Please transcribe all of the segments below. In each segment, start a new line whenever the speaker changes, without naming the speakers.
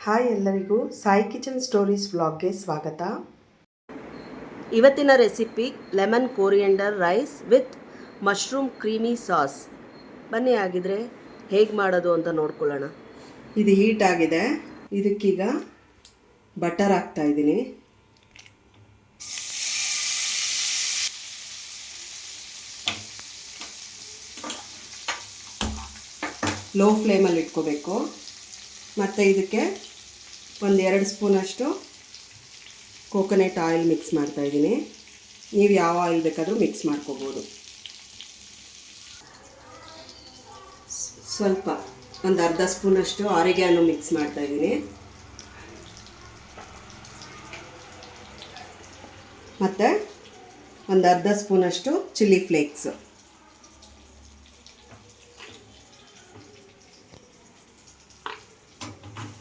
Hi ಎಲ್ಲರಿಗೂ Sai kitchen stories ವ್ಲಾಗ್ಗೆ ಸ್ವಾಗತ. ಇವತ್ತಿನ recipe lemon coriander rice with mushroom creamy sauce. ಬನ್ನಿ ಆಗಿದ್ರೆ ಹೇಗೆ ಮಾಡೋದು ಅಂತ ನೋಡ್ಕೊಳ್ಳೋಣ. ಇದು ಹೀಟ್ ಆಗಿದೆ, ಇದಕ್ಕೀಗ ಬಟರ್ ಹಾಕ್ತಾ ಇದ್ದೀನಿ. ಲೋ ಫ್ಲೇಮಲ್ಲಿ ಇಟ್ಕೋಬೇಕು. ಮತ್ತು ಇದಕ್ಕೆ 1-2 ಸ್ಪೂನಷ್ಟು ಕೋಕೋನಟ್ ಆಯಿಲ್ ಮಿಕ್ಸ್ ಮಾಡ್ತಾಯಿದ್ದೀನಿ. ನೀವು ಯಾವ ಆಯಿಲ್ ಬೇಕಾದರೂ ಮಿಕ್ಸ್ ಮಾಡ್ಕೋಬೋದು. ಸ್ವಲ್ಪ ಒಂದು ಅರ್ಧ ಸ್ಪೂನಷ್ಟು ಆರಿಗ್ಯಾನೋ ಮಿಕ್ಸ್ ಮಾಡ್ತಾಯಿದ್ದೀನಿ. ಮತ್ತು ಒಂದು ಅರ್ಧ ಸ್ಪೂನಷ್ಟು ಚಿಲ್ಲಿ ಫ್ಲೇಕ್ಸ್.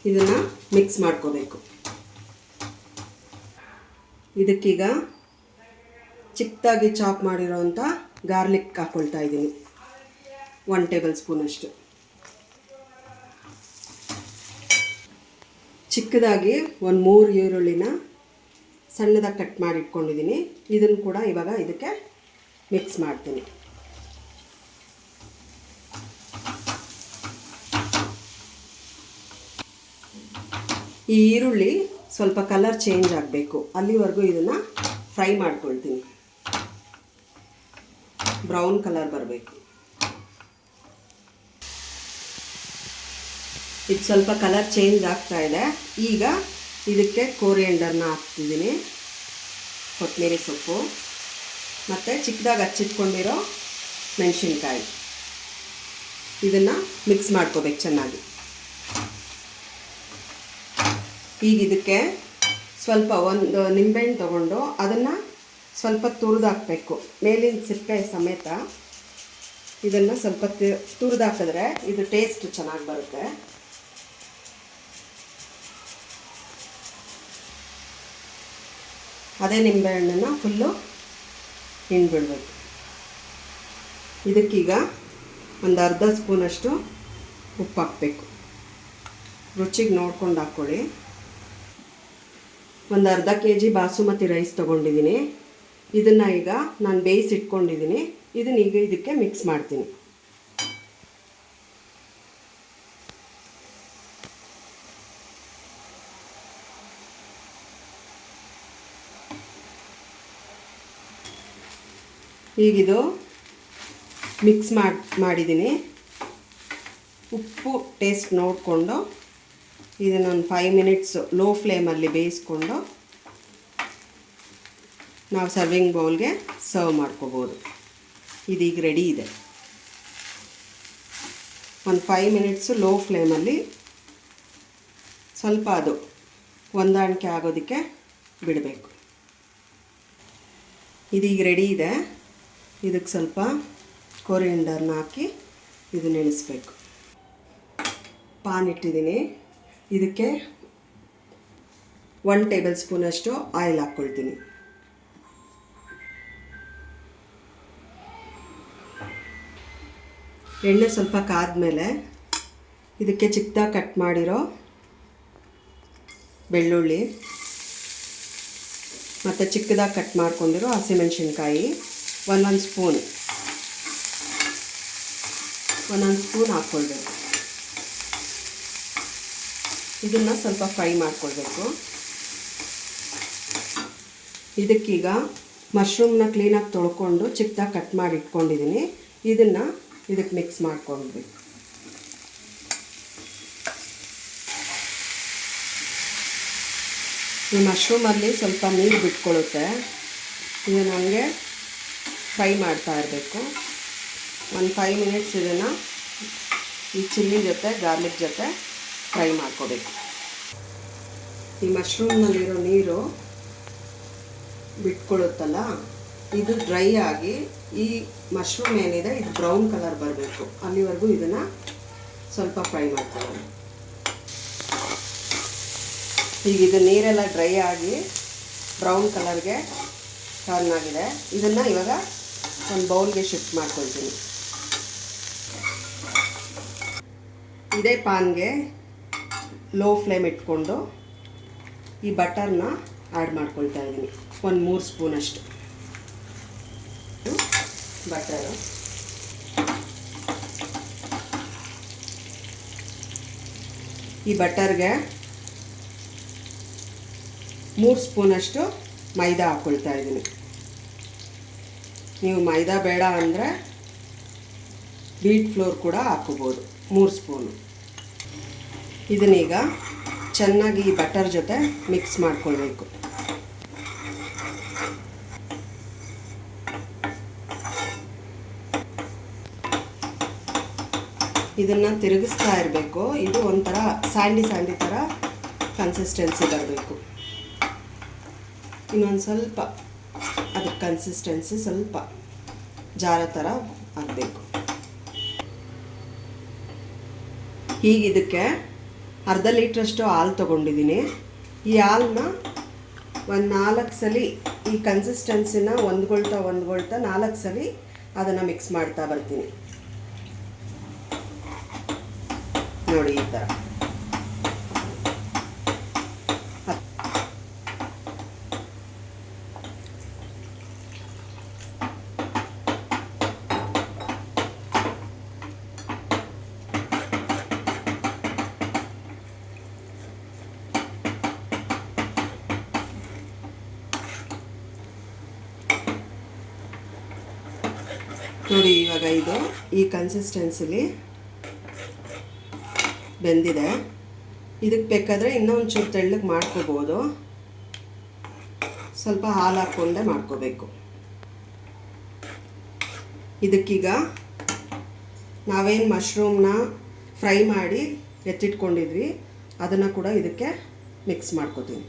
ಇದನ್ನು ಮಿಕ್ಸ್ ಮಾಡ್ಕೋಬೇಕು. ಇದಕ್ಕೀಗ ಚಿಕ್ಕದಾಗಿ ಚಾಪ್ ಮಾಡಿರೋವಂಥ ಗಾರ್ಲಿಕ್ ಹಾಕ್ಕೊಳ್ತಾ ಇದ್ದೀನಿ, 1 ಟೇಬಲ್ ಸ್ಪೂನಷ್ಟು. ಚಿಕ್ಕದಾಗಿ 3 ಈರುಳ್ಳಿನ ಸಣ್ಣದಾಗಿ ಕಟ್ ಮಾಡಿ ಇಟ್ಕೊಂಡಿದ್ದೀನಿ. ಇದನ್ನು ಕೂಡ ಇವಾಗ ಇದಕ್ಕೆ ಮಿಕ್ಸ್ ಮಾಡ್ತೀನಿ. ಈ ಈರುಳ್ಳಿ ಸ್ವಲ್ಪ ಕಲರ್ ಚೇಂಜ್ ಆಗಬೇಕು, ಅಲ್ಲಿವರೆಗೂ ಇದನ್ನು ಫ್ರೈ ಮಾಡ್ಕೊಳ್ತೀನಿ. ಬ್ರೌನ್ ಕಲರ್ ಬರಬೇಕು. ಇದು ಸ್ವಲ್ಪ ಕಲರ್ ಚೇಂಜ್ ಆಗ್ತಾ ಇದೆ. ಈಗ ಇದಕ್ಕೆ ಕೋರಿಯಂಡರ್ನ ಹಾಕ್ತಿದ್ದೀನಿ, ಕೊತ್ತಂಬರಿ ಸೊಪ್ಪು ಮತ್ತು ಚಿಕ್ಕದಾಗಿ ಹಚ್ಚಿಟ್ಕೊಂಡಿರೋ ಮೆಣಸಿನ್ಕಾಯಿ. ಇದನ್ನು ಮಿಕ್ಸ್ ಮಾಡ್ಕೋಬೇಕು ಚೆನ್ನಾಗಿ. ಈಗ ಇದಕ್ಕೆ ಸ್ವಲ್ಪ ಒಂದು ನಿಂಬೆಹಣ್ಣು ತೊಗೊಂಡು ಅದನ್ನು ಸ್ವಲ್ಪ ತುರಿದಾಕಬೇಕು, ಮೇಲಿನ ಸಿಪ್ಪೆ ಸಮೇತ. ಇದನ್ನು ಸ್ವಲ್ಪ ತುರಿದಾಕಿದ್ರೆ ಇದು ಟೇಸ್ಟ್ ಚೆನ್ನಾಗಿ ಬರುತ್ತೆ. ಅದೇ ನಿಂಬೆಹಣ್ಣನ್ನು ಫುಲ್ಲು ಹಿಂಡ್ಬಿಡ್ಬೇಕು. ಇದಕ್ಕೀಗ ಒಂದು ಅರ್ಧ ಸ್ಪೂನಷ್ಟು ಉಪ್ಪು ಹಾಕಬೇಕು. ರುಚಿಗೆ ನೋಡ್ಕೊಂಡು ಹಾಕ್ಕೊಳ್ಳಿ. ಒಂದು ಅರ್ಧ kg ಬಾಸುಮತಿ ರೈಸ್ ತೊಗೊಂಡಿದ್ದೀನಿ. ಇದನ್ನು ಈಗ ನಾನು ಬೇಯಿಸಿಟ್ಕೊಂಡಿದ್ದೀನಿ. ಇದನ್ನ ಈಗ ಇದಕ್ಕೆ ಮಿಕ್ಸ್ ಮಾಡ್ತೀನಿ. ಈಗಿದು ಮಿಕ್ಸ್ ಮಾಡಿದ್ದೀನಿ. ಉಪ್ಪು ಟೇಸ್ಟ್ ನೋಡಿಕೊಂಡು ಇದನ್ನು ಒಂದು 5 ಮಿನಿಟ್ಸ್ ಲೋ ಫ್ಲೇಮಲ್ಲಿ ಬೇಯಿಸ್ಕೊಂಡು ನಾವು ಸರ್ವಿಂಗ್ ಬೌಲ್ಗೆ ಸರ್ವ್ ಮಾಡ್ಕೋಬೋದು. ಇದೀಗ ರೆಡಿ ಇದೆ. ಒಂದು 5 ಮಿನಿಟ್ಸು ಲೋ ಫ್ಲೇಮಲ್ಲಿ ಸ್ವಲ್ಪ ಅದು ಹೊಂದಾಣಿಕೆ ಆಗೋದಕ್ಕೆ ಬಿಡಬೇಕು. ಇದೀಗ ರೆಡಿ ಇದೆ. ಇದಕ್ಕೆ ಸ್ವಲ್ಪ ಕೋರಿಯಂಡರ್ನ ಹಾಕಿ ಇದು ನೆನೆಸ್ಬೇಕು. ಪಾನ್ ಇಟ್ಟಿದ್ದೀನಿ. ಇದಕ್ಕೆ 1 ಟೇಬಲ್ ಸ್ಪೂನಷ್ಟು ಆಯಿಲ್ ಹಾಕ್ಕೊಳ್ತೀನಿ. ಎಣ್ಣೆ ಸ್ವಲ್ಪ ಕಾದ್ಮೇಲೆ ಇದಕ್ಕೆ ಚಿಕ್ಕದಾಗಿ ಕಟ್ ಮಾಡಿರೋ ಬೆಳ್ಳುಳ್ಳಿ ಮತ್ತು ಚಿಕ್ಕದಾಗಿ ಕಟ್ ಮಾಡ್ಕೊಂಡಿರೋ ಹಸಿಮೆಣಸಿನ್ಕಾಯಿ ಒಂದೊಂದು ಸ್ಪೂನ್ ಹಾಕ್ಕೊಳ್ಬೇಕು. ಇದನ್ನು ಸ್ವಲ್ಪ ಫ್ರೈ ಮಾಡ್ಕೊಳ್ಬೇಕು. ಇದಕ್ಕೀಗ ಮಶ್ರೂಮ್ನ ಕ್ಲೀನಾಗಿ ತೊಳ್ಕೊಂಡು ಚಿಕ್ಕದಾಗಿ ಕಟ್ ಮಾಡಿ ಇಟ್ಕೊಂಡಿದ್ದೀನಿ. ಇದನ್ನು ಇದಕ್ಕೆ ಮಿಕ್ಸ್ ಮಾಡ್ಕೊಳ್ಬೇಕು. ಈ ಮಶ್ರೂಮಲ್ಲಿ ಸ್ವಲ್ಪ ನೀರು ಬಿಟ್ಕೊಳ್ಳುತ್ತೆ. ಇದನ್ನು ಹಂಗೆ ಫ್ರೈ ಮಾಡ್ತಾ ಇರಬೇಕು. ಒಂದು 5 ಮಿನಿಟ್ಸ್ ಇದನ್ನು ಈ ಚಿಲ್ಲಿ ಜೊತೆ ಗಾರ್ಲಿಕ್ ಜೊತೆ ಫ್ರೈ ಮಾಡ್ಕೋಬೇಕು. ಈ ಮಶ್ರೂಮ್ನಲ್ಲಿರೋ ನೀರು ಬಿಟ್ಕೊಳ್ಳುತ್ತಲ್ಲ, ಇದು ಡ್ರೈ ಆಗಿ ಈ ಮಶ್ರೂಮ್ ಏನಿದೆ ಇದು ಬ್ರೌನ್ ಕಲರ್ ಬರಬೇಕು. ಅಲ್ಲಿವರೆಗೂ ಇದನ್ನು ಸ್ವಲ್ಪ ಫ್ರೈ ಮಾಡ್ಕೊಳ್ಳೋಣ. ಈಗ ಇದು ನೀರೆಲ್ಲ ಡ್ರೈ ಆಗಿ ಬ್ರೌನ್ ಕಲರ್ಗೆ ಟರ್ನ್ ಆಗಿದೆ. ಇದನ್ನು ಇವಾಗ ಒಂದು ಬೌಲ್ಗೆ ಶಿಫ್ಟ್ ಮಾಡ್ಕೊಳ್ತೀನಿ. ಇದೇ ಪಾನ್ಗೆ ಲೋ ಫ್ಲೇಮ್ ಇಟ್ಕೊಂಡು ಈ ಬಟರ್ನ ಆ್ಯಡ್ ಮಾಡ್ಕೊಳ್ತಾ ಇದ್ದೀನಿ. ಒಂದು 3 ಸ್ಪೂನಷ್ಟು ಬಟರು. ಈ ಬಟರ್ಗೆ 3 ಸ್ಪೂನಷ್ಟು ಮೈದಾ ಹಾಕ್ಕೊಳ್ತಾ ಇದ್ದೀನಿ. ನೀವು ಮೈದಾ ಬೇಡ ಅಂದರೆ ವೀಟ್ ಫ್ಲೋರ್ ಕೂಡ ಹಾಕೋಬೋದು. 3 ಸ್ಪೂನು. ಇದನ್ನೀಗ ಚೆನ್ನಾಗಿ ಈ ಬಟರ್ ಜೊತೆ ಮಿಕ್ಸ್ ಮಾಡ್ಕೊಳ್ಬೇಕು. ಇದನ್ನು ತಿರುಗಿಸ್ತಾ ಇರಬೇಕು. ಇದು ಒಂಥರ ಸ್ಯಾಂಡಿ ಥರ ಕನ್ಸಿಸ್ಟೆನ್ಸಿ ಬರಬೇಕು. ಇನ್ನೊಂದು ಸ್ವಲ್ಪ ಅದರ ಕನ್ಸಿಸ್ಟೆನ್ಸಿ ಸ್ವಲ್ಪ ಜಾರ ಥರ ಆಗಬೇಕು. ಹೀಗೆ ಇದಕ್ಕೆ ಅರ್ಧ ಲೀಟ್ರಷ್ಟು ಹಾಲು ತೊಗೊಂಡಿದ್ದೀನಿ. ಈ ಹಾಲನ್ನ ಒಂದು 4 ಸಲ ಈ ಕನ್ಸಿಸ್ಟೆನ್ಸಿನ ಹೊಂದ್ಕೊಳ್ತಾ 4 ಸಲ ಅದನ್ನು ಮಿಕ್ಸ್ ಮಾಡ್ತಾ ಬರ್ತೀನಿ. ನೋಡಿ ಈ ಥರ. ನೋಡಿ ಇವಾಗ ಇದು ಈ ಕನ್ಸಿಸ್ಟೆನ್ಸಿಲಿ ಬೆಂದಿದೆ. ಇದಕ್ಕೆ ಬೇಕಾದರೆ ಇನ್ನೂ ಒಂಚೂರು ತೆಳ್ಳಗೆ ಮಾಡ್ಕೋಬೋದು. ಸ್ವಲ್ಪ ಹಾಲು ಹಾಕ್ಕೊಂಡೆ ಮಾಡ್ಕೋಬೇಕು. ಇದಕ್ಕೀಗ ನಾವೇನು ಮಶ್ರೂಮ್ನ ಫ್ರೈ ಮಾಡಿ ಎತ್ತಿಟ್ಕೊಂಡಿದ್ವಿ ಅದನ್ನು ಕೂಡ ಇದಕ್ಕೆ ಮಿಕ್ಸ್ ಮಾಡ್ಕೋತೀವಿ.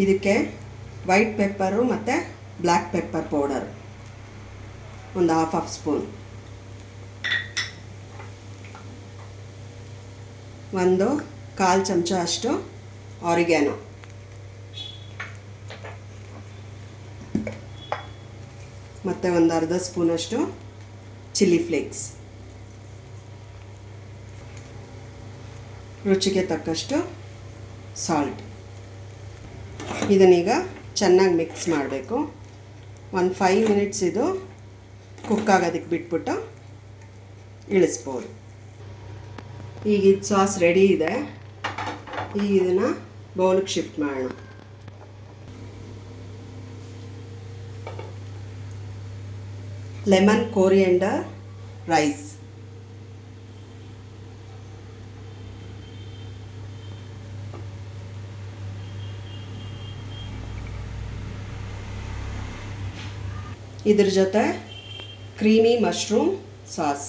ಇದಕ್ಕೆ ವೈಟ್ ಪೆಪ್ಪರು ಮತ್ತು ಬ್ಲ್ಯಾಕ್ ಪೆಪ್ಪರ್ ಪೌಡರ್ ಒಂದು ಹಾಫ್ ಸ್ಪೂನ್, ಒಂದು 1/4 ಚಮಚ ಅಷ್ಟು ಆರಿಗ್ಯಾನೋ, ಮತ್ತು ಒಂದು ಅರ್ಧ ಸ್ಪೂನಷ್ಟು ಚಿಲ್ಲಿ ಫ್ಲೇಕ್ಸ್, ರುಚಿಗೆ ತಕ್ಕಷ್ಟು ಸಾಲ್ಟ್. ಇದನ್ನೀಗ ಚೆನ್ನಾಗಿ ಮಿಕ್ಸ್ ಮಾಡಬೇಕು. ಒಂದು 5 ಮಿನಿಟ್ಸ್ ಇದು ಕುಕ್ ಆಗೋದಕ್ಕೆ ಬಿಟ್ಬಿಟ್ಟು ಇಳಿಸ್ಬೋದು. ಈಗ ಇದು ಸಾಸ್ ರೆಡಿ ಇದೆ. ಈಗ ಇದನ್ನು ಬೌಲಿಗೆ ಶಿಫ್ಟ್ ಮಾಡೋಣ. Lemon coriander rice. ಇದ್ರ ಜೊತೆ creamy mushroom sauce.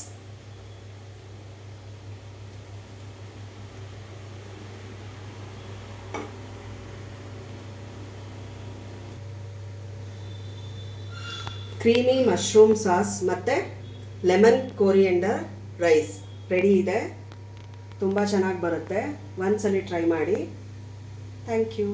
Creamy mushroom sauce ಮತ್ತು ಲೆಮನ್ ಕೋರಿಯಂಡರ್ ರೈಸ್ ರೆಡಿ ಇದೆ. ತುಂಬ ಚೆನ್ನಾಗಿ ಬರುತ್ತೆ. ಒಂದ್ಸಲಿ ಟ್ರೈ ಮಾಡಿ. Thank you.